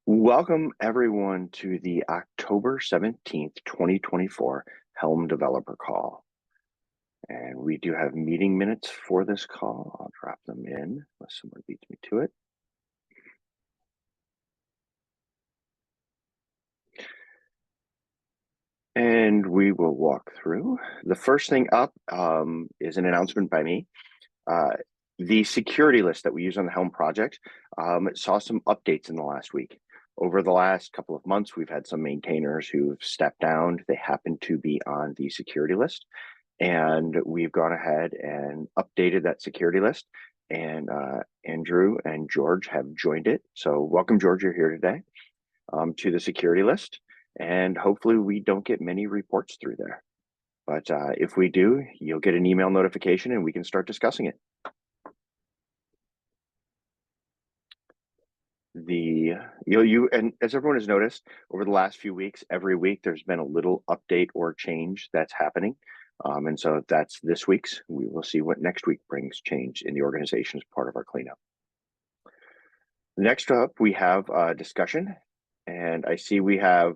Welcome everyone to the October 17th, 2024 Helm Developer Call. And we do have meeting minutes for this call. I'll drop them in unless someone beats me to it. And we will walk through. The first thing up is an announcement by me. The security list that we use on the Helm project saw some updates in the last week. Over the last couple of months, we've had some maintainers who've stepped down. They happen to be on the security list, and we've gone ahead and updated that security list. And Andrew and George have joined it. So welcome, George, you're here today to the security list. And hopefully we don't get many reports through there. But if we do, you'll get an email notification and we can start discussing it. And as everyone has noticed over the last few weeks, every week there's been a little update or change that's happening. And so that's this week's. We will see what next week brings change in the organization as part of our cleanup. Next up, we have a discussion, and I see we have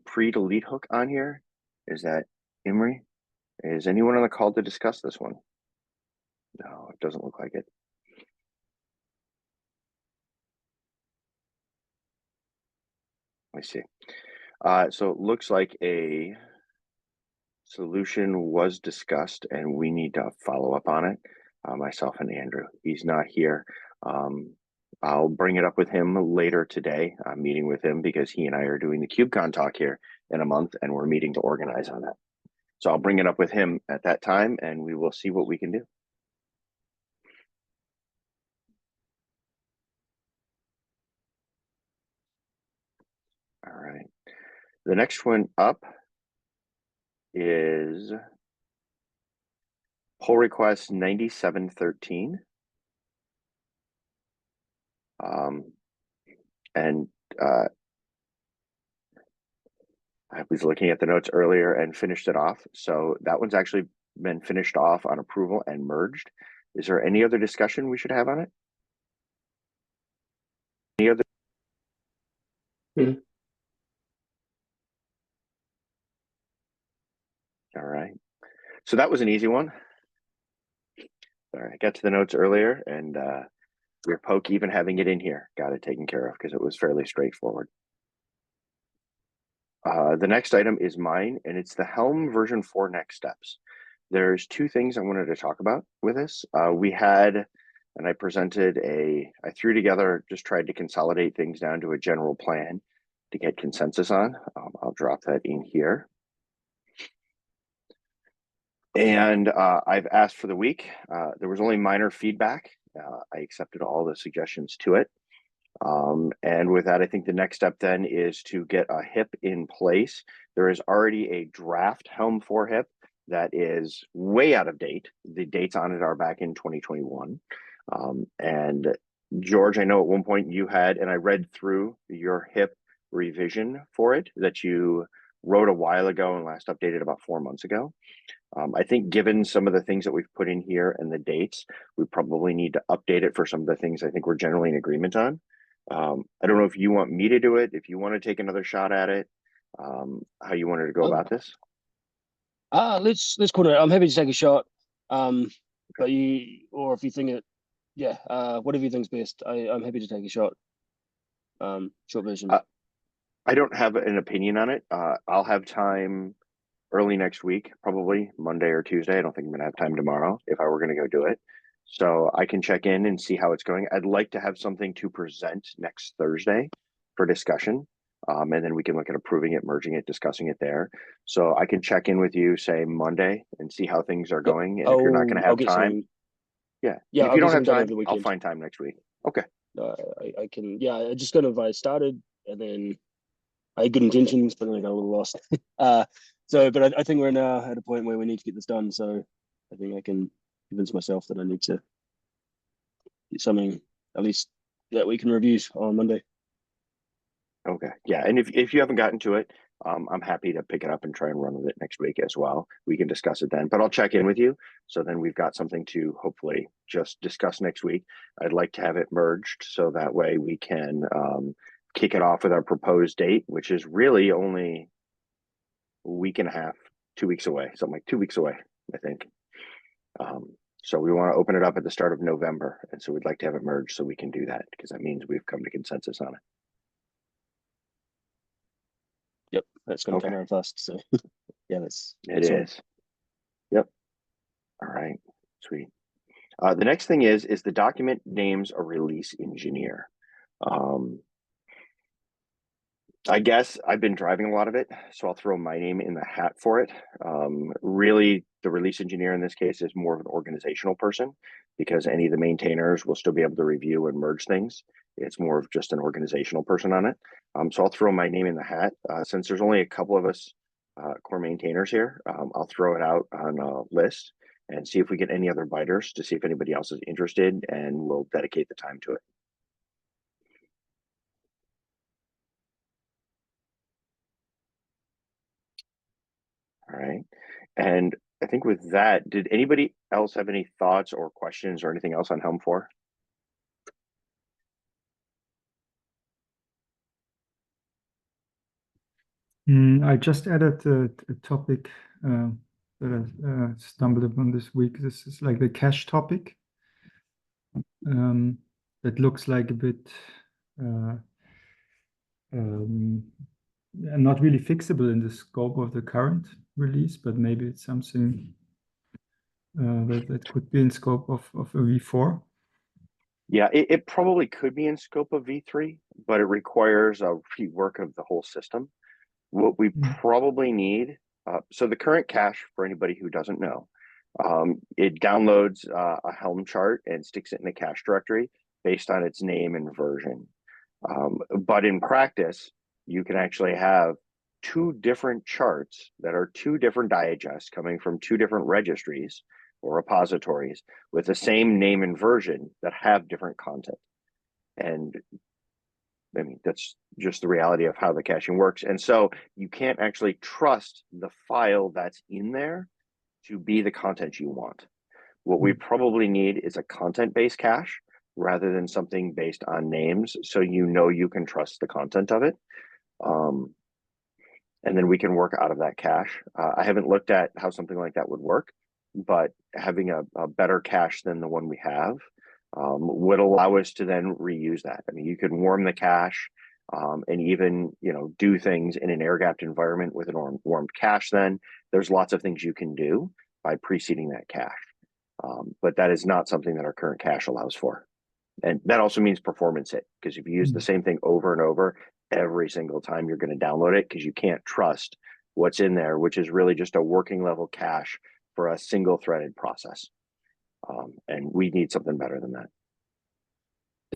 pre-delete hook on here. Is that Imri? Is anyone on the call to discuss this one? No, it doesn't look like it. I see. So it looks like a solution was discussed and we need to follow up on it. Myself and Andrew, he's not here. I'll bring it up with him later today. I'm meeting with him because he and I are doing the KubeCon talk here in a month and we're meeting to organize on that. So I'll bring it up with him at that time and we will see what we can do. All right. The next one up is pull request 9713. I was looking at the notes earlier and finished it off. So that one's actually been finished off on approval and merged. Is there any other discussion we should have on it? Any other? All right. So that was an easy one. All right, I got to the notes earlier and your poke even having it in here got it taken care of because it was fairly straightforward. The next item is mine, and it's the Helm version 4 next steps. There's two things I wanted to talk about with this. We had, and I presented I threw together, just tried to consolidate things down to a general plan to get consensus on. I'll drop that in here. And I've asked for the week. There was only minor feedback. I accepted all the suggestions to it. And with that, I think the next step then is to get a HIP in place. There is already a draft Helm 4 HIP that is way out of date. The dates on it are back in 2021. And George, I know at one point you had, and I read through your HIP revision for it that you wrote a while ago and last updated about 4 months ago. I think given some of the things that we've put in here and the dates, we probably need to update it for some of the things I think we're generally in agreement on. I don't know if you want me to do it, if you want to take another shot at it, how you wanted to go about this. Let's call it. I'm happy to take a shot. But or if you think it, whatever you think's best. I'm happy to take a shot. Short version. I don't have an opinion on it. I'll have time early next week, probably Monday or Tuesday. I don't think I'm gonna have time tomorrow if I were gonna go do it. So I can check in and see how it's going. I'd like to have something to present next Thursday for discussion. And then we can look at approving it, merging it, discussing it there. So I can check in with you, say Monday, and see how things are going. And if you're not going to have time, if you don't have time, I'll find time next week. Okay. I can. Yeah, I just kind of started, and then I had good intentions, but then I got a little lost. But I think we're now at a point where we need to get this done. So I think I can convince myself that I need to get something at least that we can review on Monday. Okay. Yeah. And if you haven't gotten to it, I'm happy to pick it up and try and run with it next week as well. We can discuss it then, but I'll check in with you. So then we've got something to hopefully just discuss next week. I'd like to have it merged so that way we can kick it off with our proposed date, which is really only a week and a half, 2 weeks away, something like 2 weeks away, I think. So we want to open it up at the start of November. And so we'd like to have it merged so we can do that, because that means we've come to consensus on it. Yep, that's going to Okay. come around fast. So yeah, that's It is. Yep. All right. Sweet. The next thing is the document names a release engineer. I guess I've been driving a lot of it, so I'll throw my name in the hat for it. Really, the release engineer in this case is more of an organizational person, because any of the maintainers will still be able to review and merge things. It's more of just an organizational person on it. So I'll throw my name in the hat. Since there's only a couple of us core maintainers here, I'll throw it out on a list and see if we get any other biters to see if anybody else is interested, and we'll dedicate the time to it. All right. And I think with that, did anybody else have any thoughts or questions or anything else on Helm 4? I just added a topic that I stumbled upon this week. This is like the cache topic. That looks like a bit not really fixable in the scope of the current release, but maybe it's something that could be in scope of a V4. Yeah, it probably could be in scope of V3, but it requires a rework of the whole system. What we probably need, so the current cache, for anybody who doesn't know, it downloads a Helm chart and sticks it in a cache directory based on its name and version. But in practice, you can actually have two different charts that are two different digests coming from two different registries or repositories with the same name and version that have different content. And I mean, that's just the reality of how the caching works. And so you can't actually trust the file that's in there to be the content you want. What we probably need is a content-based cache rather than something based on names, so you know you can trust the content of it. And then we can work out of that cache. I haven't looked at how something like that would work, but having a better cache than the one we have would allow us to then reuse that. I mean, you can warm the cache and even do things in an air-gapped environment with an warmed cache. Then there's lots of things you can do by preceding that cache. But that is not something that our current cache allows for. And that also means performance hit, because if you use the same thing over and over, every single time you're going to download it, because you can't trust what's in there, which is really just a working level cache for a single threaded process. And we need something better than that.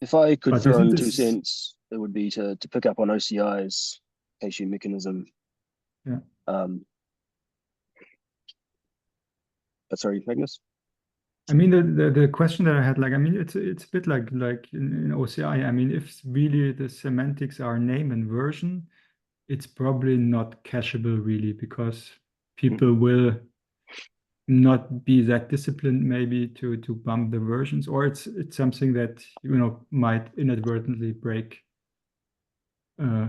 If I could But throw isn't in 2 this- cents, it would be to pick up on OCI's caching mechanism. Yeah. Sorry, Magnus? I mean, the question that I had, like, I mean, it's a bit like in OCI. I mean, if really the semantics are name and version, it's probably not cacheable really, because people will not be that disciplined maybe to bump the versions, or it's something that might inadvertently break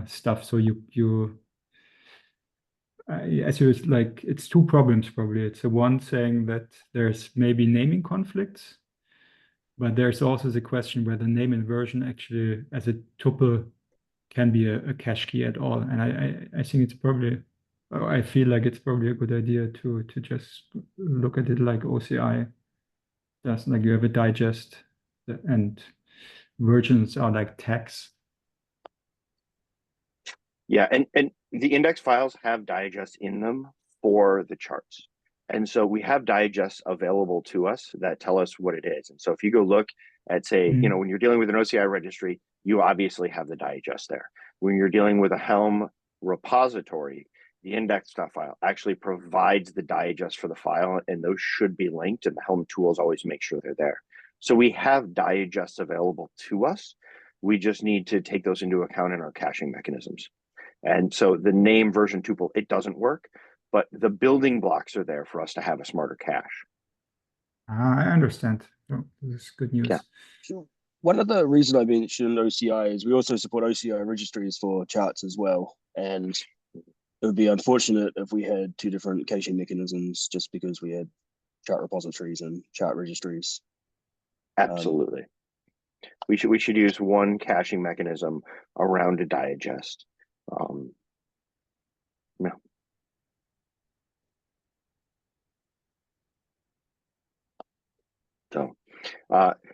stuff. So you as you like, it's two problems probably. It's the one saying that there's maybe naming conflicts, but there's also the question whether name and version actually as a tuple can be a cache key at all. And I think it's probably, I feel like it's probably a good idea to just look at it like OCI does. Like you have a digest and versions are like tags. Yeah, and the index files have digests in them for the charts. And so we have digests available to us that tell us what it is. And so if you go look at, say, when you're dealing with an OCI registry, you obviously have the digest there. When you're dealing with a Helm repository, the index.file actually provides the digest for the file, and those should be linked, and the Helm tools always make sure they're there. So we have digests available to us. We just need to take those into account in our caching mechanisms. And so the name version tuple, it doesn't work, but the building blocks are there for us to have a smarter cache. I understand. Oh, this is good news. Yeah. Sure. One of the reasons I mentioned OCI is we also support OCI registries for charts as well. And it would be unfortunate if we had two different caching mechanisms just because we had chart repositories and chart registries. Absolutely. We should use one caching mechanism around a digest. Yeah. So,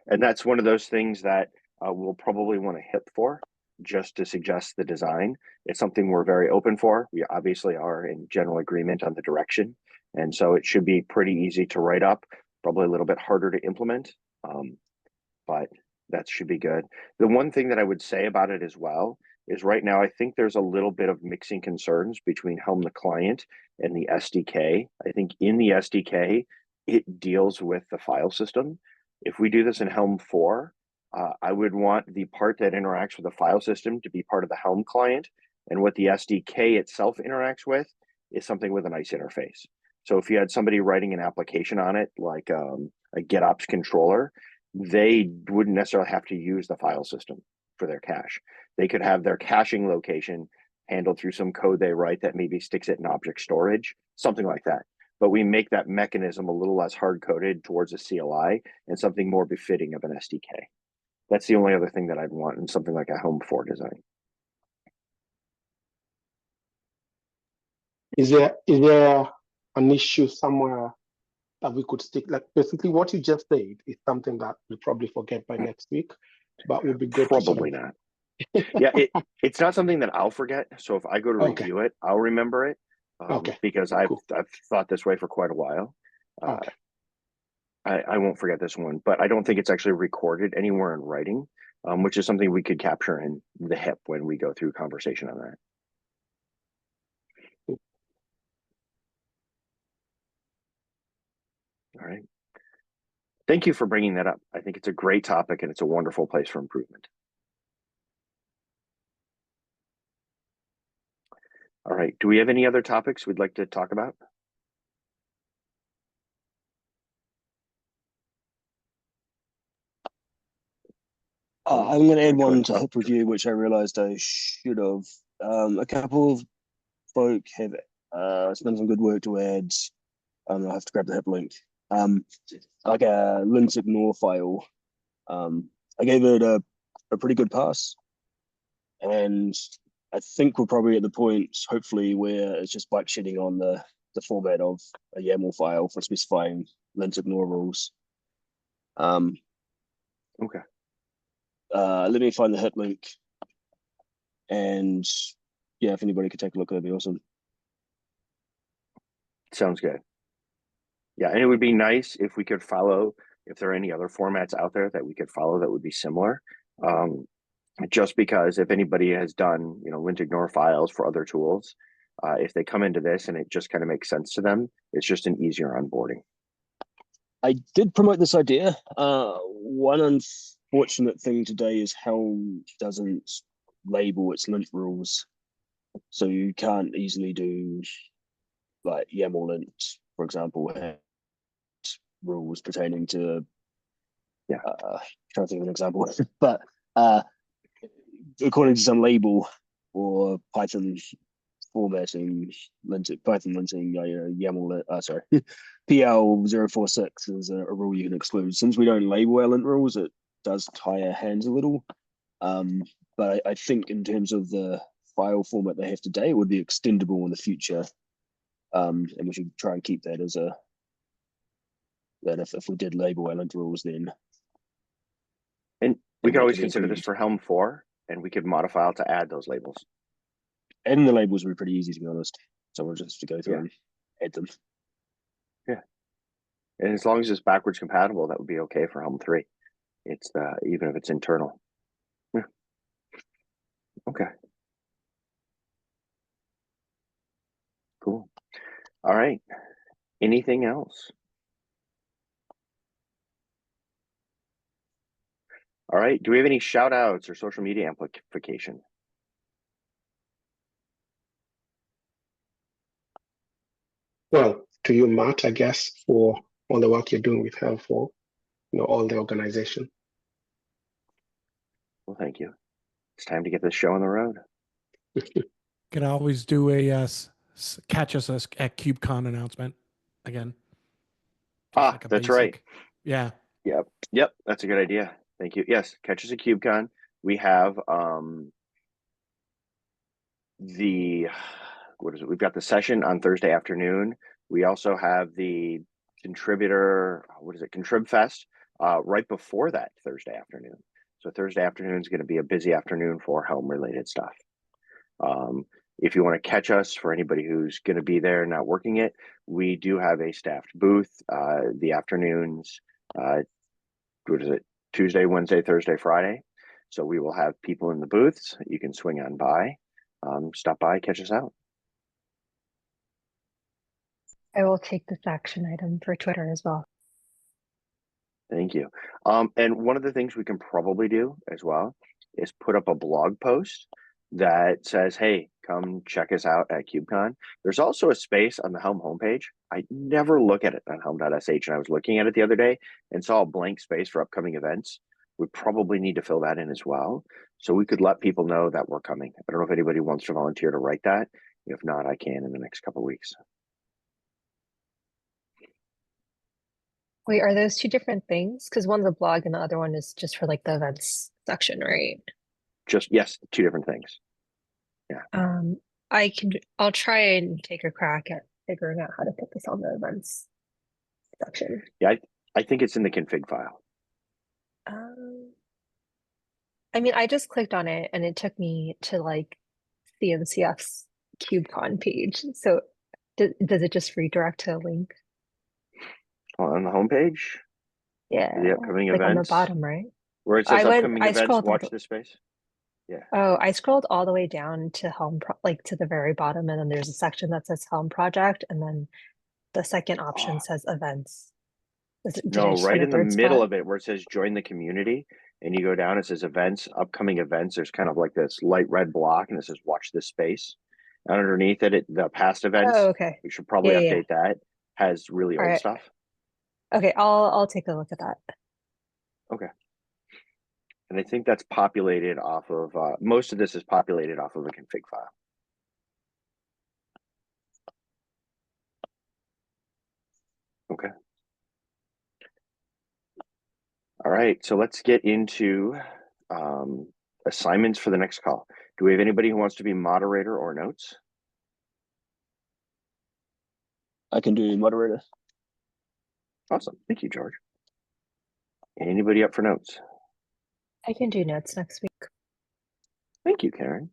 and that's one of those things that we'll probably want to hip for, just to suggest the design. It's something we're very open for. We obviously are in general agreement on the direction, and so it should be pretty easy to write up, probably a little bit harder to implement, but that should be good. The one thing that I would say about it as well is right now I think there's a little bit of mixing concerns between Helm the client and the SDK. I think in the SDK, it deals with the file system. If we do this in Helm 4, I would want the part that interacts with the file system to be part of the Helm client, and what the SDK itself interacts with is something with a nice interface. So if you had somebody writing an application on it, like a GitOps controller, they wouldn't necessarily have to use the file system for their cache. They could have their caching location handled through some code they write that maybe sticks it in object storage, something like that. But we make that mechanism a little less hard-coded towards a CLI and something more befitting of an SDK. That's the only other thing that I'd want in something like a Helm 4 design. Is there an issue somewhere that we could stick? Like basically what you just said is something that we'll probably forget by next week, but would be good Probably to not. Yeah, it's not something that I'll forget. So if I go to Okay. review it, I'll remember it. Okay. Because I've Cool. thought this way for quite a while. Okay. I won't forget this one, but I don't think it's actually recorded anywhere in writing, which is something we could capture in the HIP when we go through conversation on that. All right. Thank you for bringing that up. I think it's a great topic and it's a wonderful place for improvement. All right. Do we have any other topics we'd like to talk about? I'm going to add one to HIP review, which I realized I should have. A couple of folk have done some good work to add. I'll have to grab the HIP link. Like a lint ignore file. I gave it a pretty good pass, and I think we're probably at the point, hopefully, where it's just bike shedding on the format of a YAML file for specifying lint ignore rules. Okay. Let me find the HIP link, and yeah, if anybody could take a look, that'd be awesome. Sounds good. Yeah, and it would be nice if we could follow, if there are any other formats out there that we could follow that would be similar. Just because if anybody has done, lint ignore files for other tools, if they come into this and it just kind of makes sense to them, it's just an easier onboarding. I did promote this idea. One unfortunate thing today is Helm doesn't label its lint rules, so you can't easily do like YAML lint, for example, rules pertaining to. Yeah. Trying to think of an example, but according to some label or Python formatting, Python linting, YAML, sorry, PL046 is a rule you can exclude. Since we don't label our lint rules, it does tie our hands a little. But I think in terms of the file format they have today, it would be extendable in the future. And we should try and keep that as that if we did label our lint rules, then. And we could always consider this for Helm 4, and we could modify it to add those labels. And the labels were pretty easy, to be honest. So we'll just go through and add them. Yeah. And as long as it's backwards compatible, that would be okay for Helm 3. It's even if it's internal. Yeah. Okay. Cool. All right. Anything else? All right. Do we have any shout outs or social media amplification? Well, to you, Matt, I guess, for all the work you're doing with Helm 4, all the organization. Well, thank you. It's time to get this show on the road. Can always do a catch us at KubeCon announcement again. Just like a That's right. Yeah. Yep. That's a good idea. Thank you. Yes, catch us at KubeCon. We have we've got the session on Thursday afternoon. We also have the Contrib Fest right before that Thursday afternoon. So Thursday afternoon is going to be a busy afternoon for Helm related stuff. If you want to catch us, for anybody who's going to be there not working it, we do have a staffed booth the afternoons. Tuesday, Wednesday, Thursday, Friday. So we will have people in the booths. You can swing on by, stop by, catch us out. I will take this action item for Twitter as well. Thank you. And one of the things we can probably do as well is put up a blog post that says, hey, come check us out at KubeCon. There's also a space on the Helm homepage. I never look at it on helm.sh, and I was looking at it the other day and saw a blank space for upcoming events. We probably need to fill that in as well. So we could let people know that we're coming. I don't know if anybody wants to volunteer to write that. If not, I can in the next couple of weeks. Wait, are those two different things? Because one's a blog and the other one is just for like the events section, right? Yes, two different things. I'll try and take a crack at figuring out how to put this on the events section. Yeah, I think it's in the config file. I mean, I just clicked on it and it took me to like CNCF's KubeCon page. So does it just redirect to a link? On the homepage? Yeah. The upcoming like events? on the bottom, right? Where it says upcoming I events, scrolled watch this space? Yeah. Oh, I scrolled all the way down to Helm, to the very bottom, and then there's a section that says Helm Project, and then the second option says events. No, right in the middle of it where it says join the community, and you go down, it says events, upcoming events. There's kind of like this light red block, and it says watch this space. And underneath it, the past events. Oh, okay. We should probably Yeah, update that. Has really old stuff. Okay, I'll take a look at that. Okay. And I think that's populated off of most of this is populated off of a config file. Okay. All right, so let's get into assignments for the next call. Do we have anybody who wants to be moderator or notes? I can do moderator. Awesome, thank you, George. Anybody up for notes? I can do notes next week. Thank you, Karen.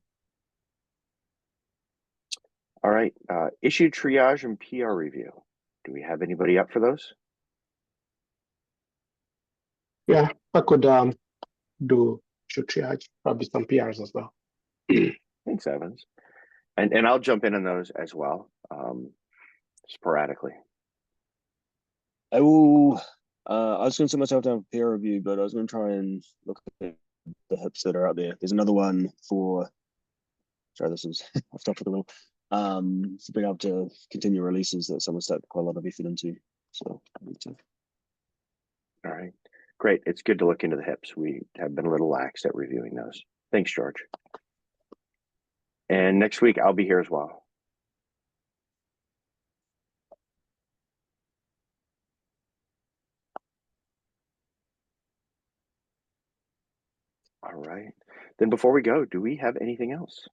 All right, issue triage and PR review. Do we have anybody up for those? Yeah, I could do issue triage, probably some PRs as well. Thanks, Evans. And I'll jump in on those as well, sporadically. I will. I was going to sit myself down for peer review, but I was going to try and look at the hips that are out there. There's another one for. Sorry, this is off top of the wheel. For being able to continue releases that someone stuck quite a lot of effort into. So I need to. All right, great. It's good to look into the hips. We have been a little lax at reviewing those. Thanks, George. And next week I'll be here as well. All right. Then before we go, do we have anything else?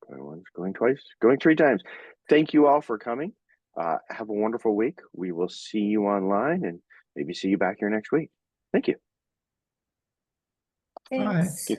Going once, going twice, going three times. Thank you all for coming. Have a wonderful week. We will see you online and maybe see you back here next week. Thank you. Thanks. Bye.